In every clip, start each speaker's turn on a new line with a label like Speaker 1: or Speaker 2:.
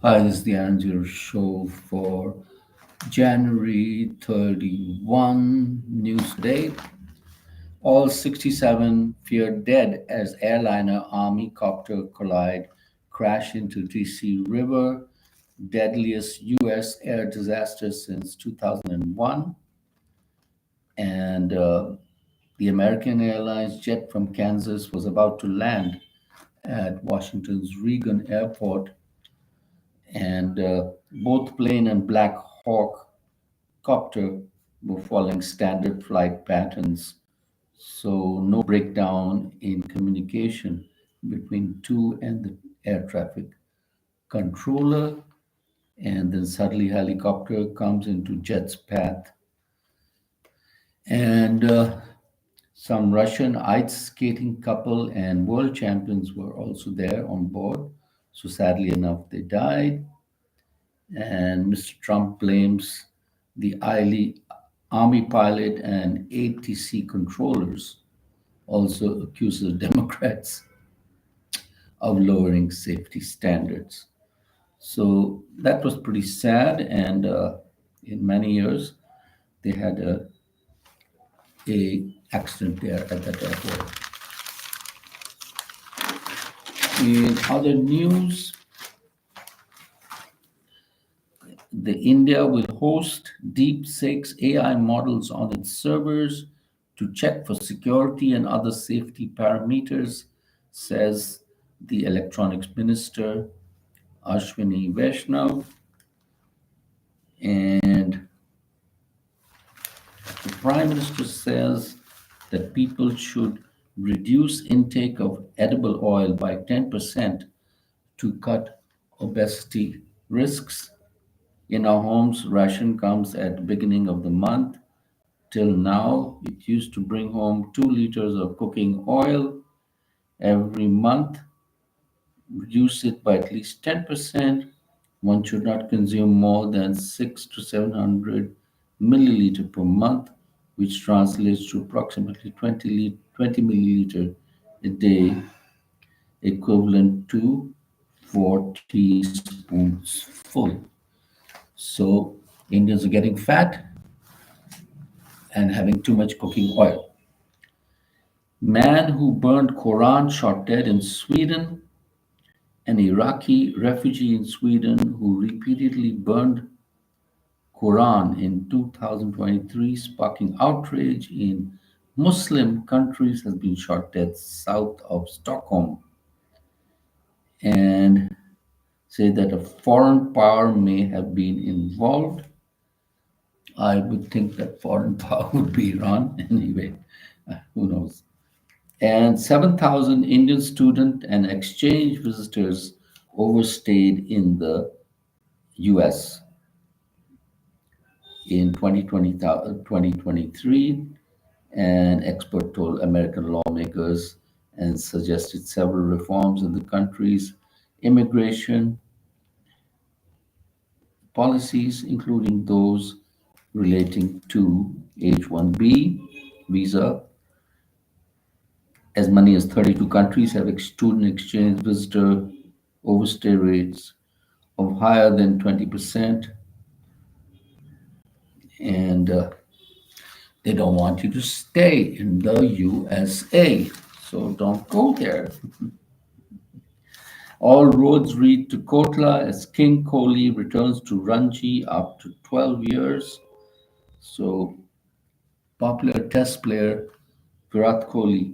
Speaker 1: Hi, this is the aaronzero show for January 31 news today. All 67 feared dead as airliner Army copter collide crash into DC River, deadliest U.S. air disaster since 2001. And the American Airlines jet from Kansas was about to land at Washington's Reagan Airport, and both plane and Black Hawk copter were following standard flight patterns, so no breakdown in communication between two and the air traffic controller. And then suddenly helicopter comes into jet's path, and some Russian ice skating couple and world champions were also there on board. So sadly enough, they died. And Mr. Trump blames the Army pilot and ATC controllers, also accuses Democrats of lowering safety standards. So that was pretty sad, and in many years, they had a accident there at that airport. In other news, the India will host DeepSeek's AI models on its servers to check for security and other safety parameters, says the electronics minister Ashwini Vaishnav. And the prime minister says that people should reduce intake of edible oil by 10% to cut obesity risks. In our homes, ration comes at the beginning of the month. Till now, it used to bring home 2 liters of cooking oil every month. Reduce it by at least 10%. One should not consume more than 6 to 700 milliliter per month, which translates to approximately 20 milliliter a day, equivalent to 4 teaspoons full. So Indians are getting fat and having too much cooking oil. Man who burned Quran shot dead in Sweden. An Iraqi refugee in Sweden who repeatedly burned Quran in 2023, sparking outrage in Muslim countries, has been shot dead south of Stockholm, and say that a foreign power may have been involved. I would think that foreign power would be Iran anyway. Who knows? And 7,000 Indian student and exchange visitors overstayed in the US in 2023. An expert told American lawmakers and suggested several reforms in the country's immigration policies, including those relating to H-1B visa. As many as 32 countries have student exchange visitor overstay rates of higher than 20%, and they don't want you to stay in the USA, so don't go there. All roads lead to Kotla as King Kohli returns to Ranji after 12 years. So, popular test player Virat Kohli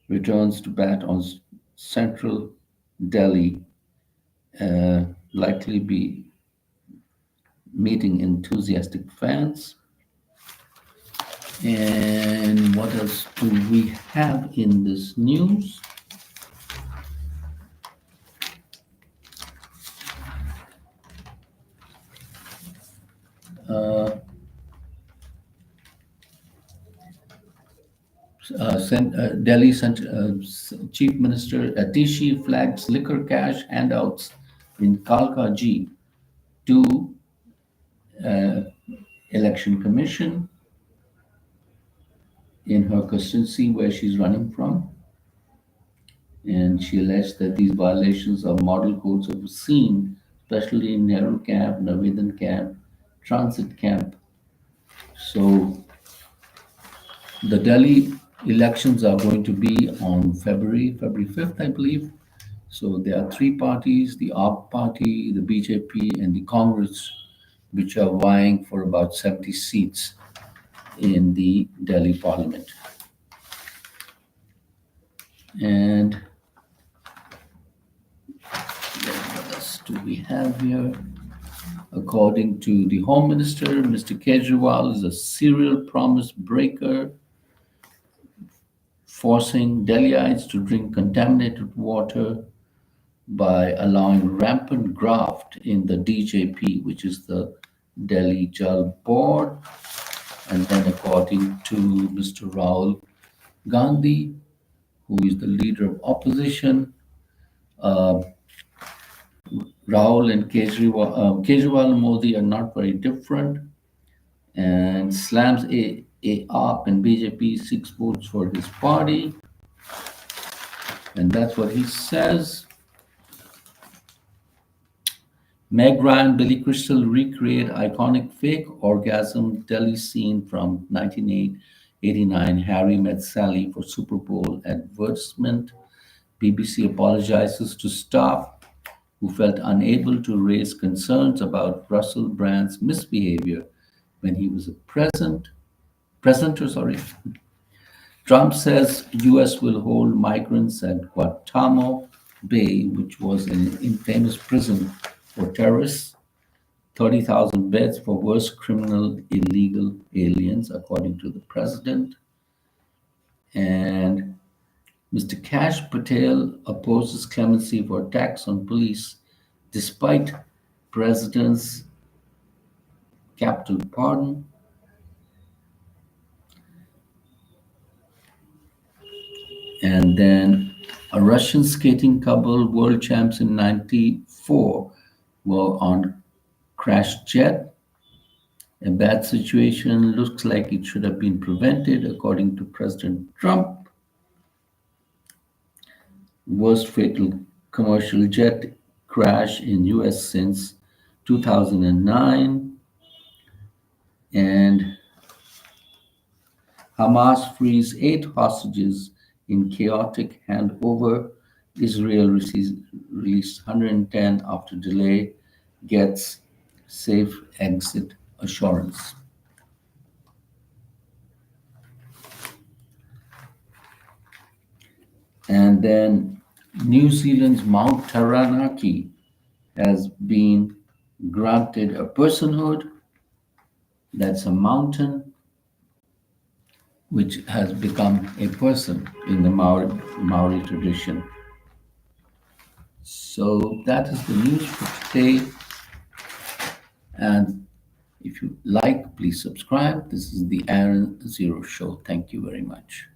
Speaker 1: returns to bat on Central Delhi, likely be meeting enthusiastic fans. And what else do we have in this news? Uh, Delhi Chief Minister Atishi flags liquor cash handouts in Kalkaji to uh, Election Commission in her constituency where she's running from. And she alleged that these violations of model codes are seen especially Nehru Camp, Navedan Camp, Transit Camp. So the Delhi elections are going to be on February 5th, I believe. So there are three parties, the AAP party, the BJP, and the Congress, which are vying for about 70 seats in the Delhi parliament. And what else do we have here? According to the Home Minister, Mr. Kejriwal is a serial promise breaker, forcing Delhiites to drink contaminated water by allowing rampant graft in the DJP, which is the Delhi Jal Board. And then, according to Mr. Rahul Gandhi, who is the leader of opposition, uh, Rahul and Kejriwal and Modi are not very different, and slams AAP and BJP 6 votes for his party, and that's what he says. Meg Ryan, Billy Crystal recreate iconic fake orgasm Delhi scene from 1989. Harry met Sally for Super Bowl advertisement. BBC apologizes to staff who felt unable to raise concerns about Russell Brand's misbehavior when he was a presenter. Trump says US will hold migrants at Guantanamo Bay, which was an infamous prison for terrorists. 30,000 beds for worst criminal illegal aliens, according to the president. And Mr. Kash Patel opposes clemency for attacks on police despite president's capital pardon. And then a Russian skating couple, world champs in 94, were on crashed jet. A bad situation looks like it should have been prevented, according to President Trump. Worst fatal commercial jet crash in US since 2009. And Hamas frees 8 hostages in chaotic handover. Israel released 110 after delay, gets safe exit assurance. And then New Zealand's Mount Taranaki has been granted a personhood. That's a mountain which has become a person in the Maori tradition. So that is the news for today. And if you like, please subscribe. This is the Aaron Zero Show. Thank you very much.